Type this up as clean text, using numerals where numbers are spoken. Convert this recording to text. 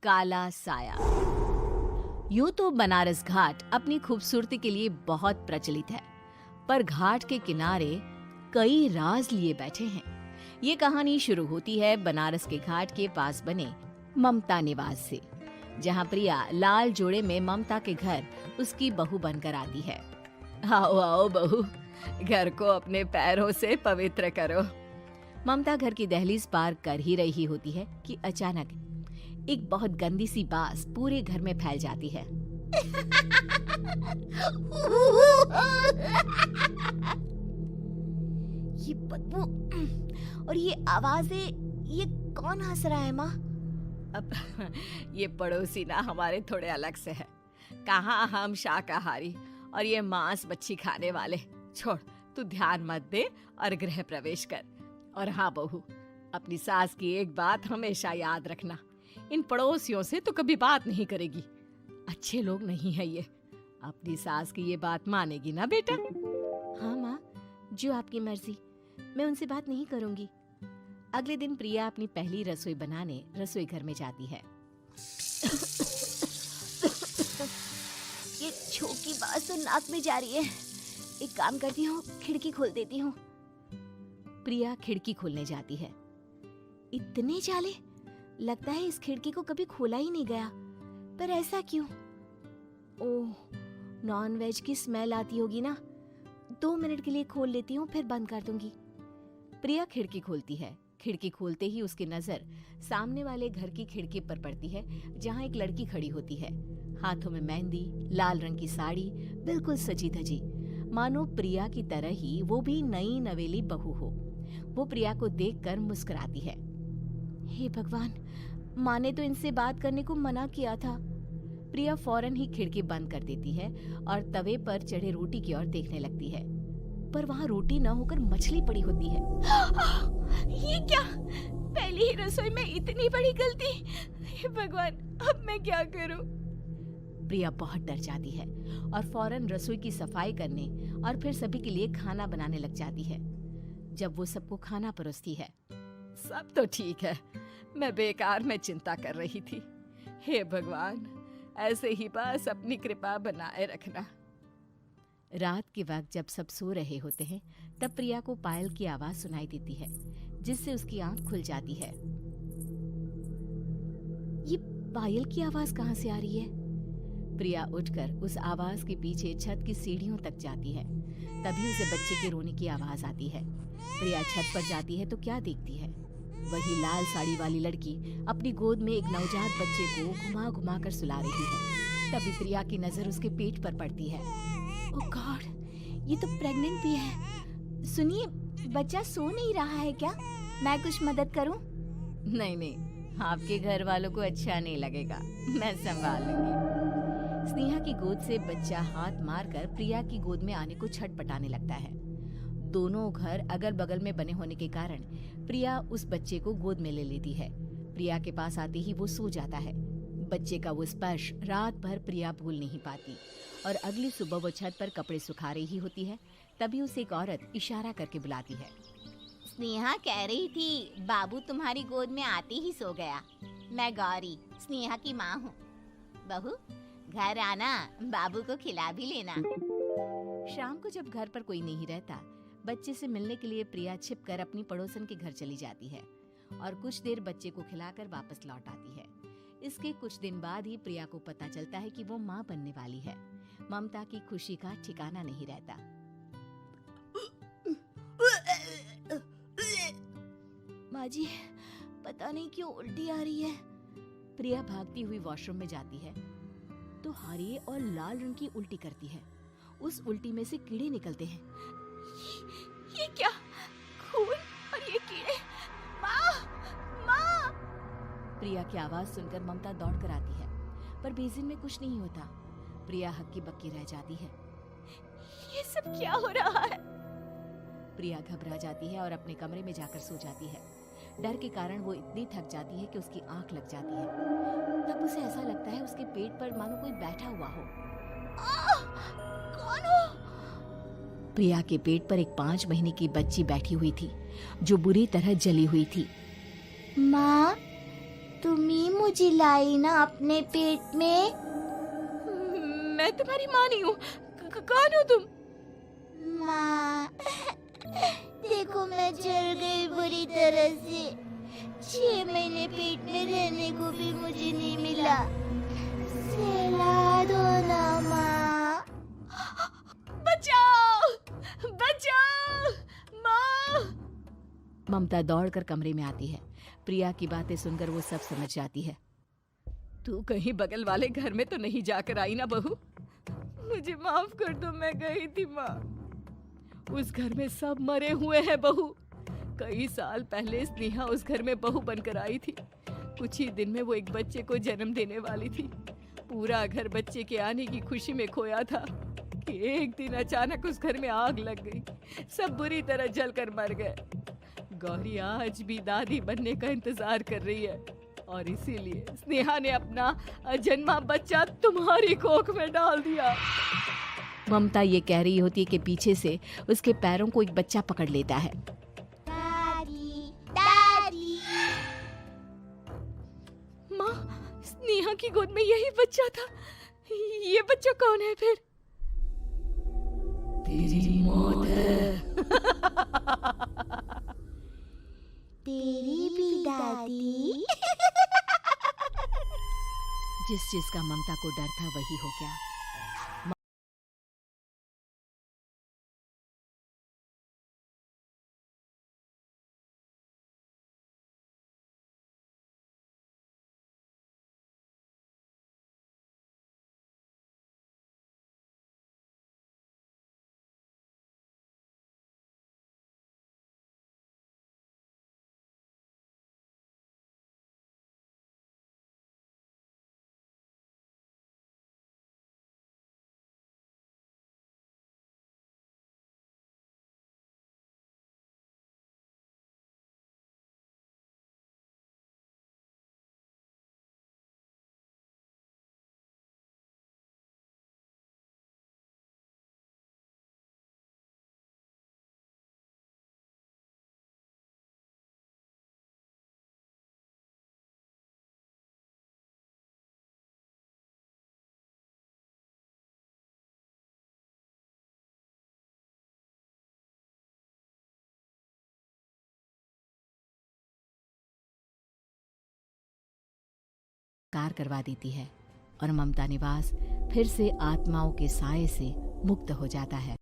काला साया। यूं तो बनारस घाट अपनी खूबसूरती के लिए बहुत प्रचलित है, पर घाट के किनारे कई राज लिए बैठे हैं। ये कहानी शुरू होती है बनारस के घाट के पास बने ममता निवास से, जहां प्रिया लाल जोड़े में ममता के घर उसकी बहू बनकर आती है। आओ आओ बहू, घर को अपने पैरों से पवित्र करो। ममता घर की दहलीज पार कर ही रही होती है कि अचानक एक बहुत गंदी सी बास पूरे घर में फैल जाती है। ये बदबू और ये आवाजें, ये कौन हंस रहा है माँ? अब ये पड़ोसी ना हमारे थोड़े अलग से है। कहाँ हम शाकाहारी और ये मांस मच्छी खाने वाले। छोड़, तू ध्यान मत दे और गृह प्रवेश कर। और हाँ बहू, अपनी सास की एक बात हमेशा याद रखना, इन पड़ोसियों से तो कभी बात नहीं करेगी। अच्छे लोग नहीं है ये। अपनी सास की ये बात मानेगी ना बेटा? हाँ माँ, जो आपकी मर्जी, मैं उनसे बात नहीं करूंगी। अगले दिन प्रिया अपनी पहली रसोई बनाने रसोई घर में जाती है। ये छोकी बात तो नाक में जा रही है। एक काम करती हूँ, खिड़की खोल देती हूँ। प्रिया खिड़की खोलने जाती है। इतने जाले, लगता है इस खिड़की को कभी खोला ही नहीं गया। पर ऐसा क्यों? ओह, नॉन वेज की स्मेल आती होगी ना। 2 मिनट के लिए खोल लेती हूँ, फिर बंद कर दूंगी। प्रिया खिड़की खोलती है। खिड़की खोलते ही उसकी नजर सामने वाले घर की खिड़की पर पड़ती है, जहाँ एक लड़की खड़ी होती है। हाथों में मेहंदी, लाल रंग की साड़ी, बिल्कुल सजी धजी, मानो प्रिया की तरह ही वो भी नई नवेली बहू हो। वो प्रिया को देखकर मुस्कुराती है। हे भगवान, माँ ने तो इनसे बात करने को मना किया था। प्रिया फौरन ही खिड़की बंद कर देती है और तवे पर चढ़े रोटी की ओर देखने लगती है, पर वहाँ रोटी न होकर मछली पड़ी होती है। ये क्या? पहली ही रसोई में इतनी बड़ी गलती। हे भगवान, अब मैं क्या करूं? प्रिया बहुत डर जाती है और फौरन रसोई की सफाई करने और फिर सभी के लिए खाना बनाने लग जाती है। जब वो सबको खाना परोसती है, सब तो ठीक है, मैं बेकार में चिंता कर रही थी। हे भगवान, ऐसे ही बस अपनी कृपा बनाए रखना। रात के वक्त जब सब सो रहे होते हैं, तब प्रिया को पायल की आवाज सुनाई देती है, जिससे उसकी आंख खुल जाती है। ये पायल की आवाज कहाँ से आ रही है? प्रिया उठकर उस आवाज के पीछे छत की सीढ़ियों तक जाती है। तभी उसे बच्चे के रोने की आवाज आती है। प्रिया छत पर जाती है तो क्या देखती है? वही लाल साड़ी वाली लड़की अपनी गोद में एक नवजात बच्चे को घुमा घुमा कर सुला रही है। तभी प्रिया की नजर उसके पेट पर पड़ती है। ओह गॉड, ये तो प्रेग्नेंट भी है। सुनिए, बच्चा सो नहीं रहा है क्या? मैं कुछ मदद करूं? नहीं नहीं, आपके घर वालों को अच्छा नहीं लगेगा, मैं संभाल लूंगी। स्नेहा की गोद से बच्चा हाथ मारकर प्रिया की गोद में आने को छटपटाने लगता है। दोनों घर अगल बगल में बने होने के कारण प्रिया उस बच्चे को गोद में ले लेती है। प्रिया के पास आते ही वो सो जाता है। बच्चे का वो स्पर्श रात भर प्रिया भूल नहीं पाती और अगली सुबह वो छत पर कपड़े सुखा रही होती है। तभी उसे एक औरत इशारा करके बुलाती है। स्नेहा कह रही थी बाबू तुम्हारी गोद में आते ही सो गया। मैं गौरी, स्नेहा की माँ हूँ। बहू, घर आना, बाबू को खिला भी लेना। शाम को जब घर पर कोई नहीं रहता, बच्चे से मिलने के लिए प्रिया छिपकर अपनी पड़ोसन के घर चली जाती है और कुछ देर बच्चे को खिलाकर वापस लौट आती है। इसके कुछ दिन बाद ही प्रिया को पता चलता है कि वो माँ बनने वाली है। ममता की खुशी का ठिकाना नहीं रहता। माँ जी, पता नहीं क्यों उल्टी आ रही है। प्रिया भागती हुई वॉशरूम में जाती है तो हरे और लाल रंग की उल्टी करती है। उस उल्टी में से कीड़े निकलते हैं। ये क्या? खून और ये कीड़े! माँ! माँ! प्रिया की आवाज सुनकर ममता दौड़ कर आती है, पर बेसिन में कुछ नहीं होता। प्रिया हक्की बक्की रह जाती है। ये सब क्या हो रहा है? प्रिया घबरा जाती है और अपने कमरे में जाकर सो जाती है। डर के कारण वो इतनी थक जाती है कि उसकी आंख लग जाती है। तब उसे ऐसा लगता है उसके पेट पर मानो कोई बैठा हुआ हो। कौन हो? प्रिया के पेट पर एक 5 महीने की बच्ची बैठी हुई थी, जो बुरी तरह जली हुई थी। माँ, तुम ही मुझे लाई ना अपने पेट में। मैं तुम्हारी माँ नहीं हूँ। कौन हो तुम? माँ, देखो मैं जल गई बुरी तरह से। 6 महीने पेट में रहने को भी मुझे नहीं मिला। सहला दो ना माँ। बचाओ! बचाओ! माँ! ममता दौड़कर कमरे में आती है। प्रिया की बातें सुनकर वो सब समझ जाती है। तू कहीं बगल वाले घर में तो नहीं जाकर आई ना बहू? मुझे माफ कर दो, मैं गई थी माँ। उस घर में सब मरे हुए हैं बहू। कई साल पहले स्नेहा उस घर में बहू बनकर आई थी। कुछ ही दिन में वो एक बच्चे को जन्म देने वाली थी। पूरा घर बच्चे के आने की खुशी में खोया था कि एक दिन अचानक उस घर में आग लग गई। सब बुरी तरह जलकर मर गए। गौरी आज भी दादी बनने का इंतजार कर रही है और इसीलिए स्नेहा ने अपना अजन्मा बच्चा तुम्हारी कोख में डाल दिया। ममता ये कह रही होती है कि पीछे से उसके पैरों को एक बच्चा पकड़ लेता है। दादी, दादी। माँ, स्नेहा की गोद में यही बच्चा था। ये बच्चा कौन है फिर? तेरी मौत है। तेरी भी दादी। जिस चीज का ममता को डर था वही हो गया। कार करवा देती है और ममता निवास फिर से आत्माओं के साए से मुक्त हो जाता है।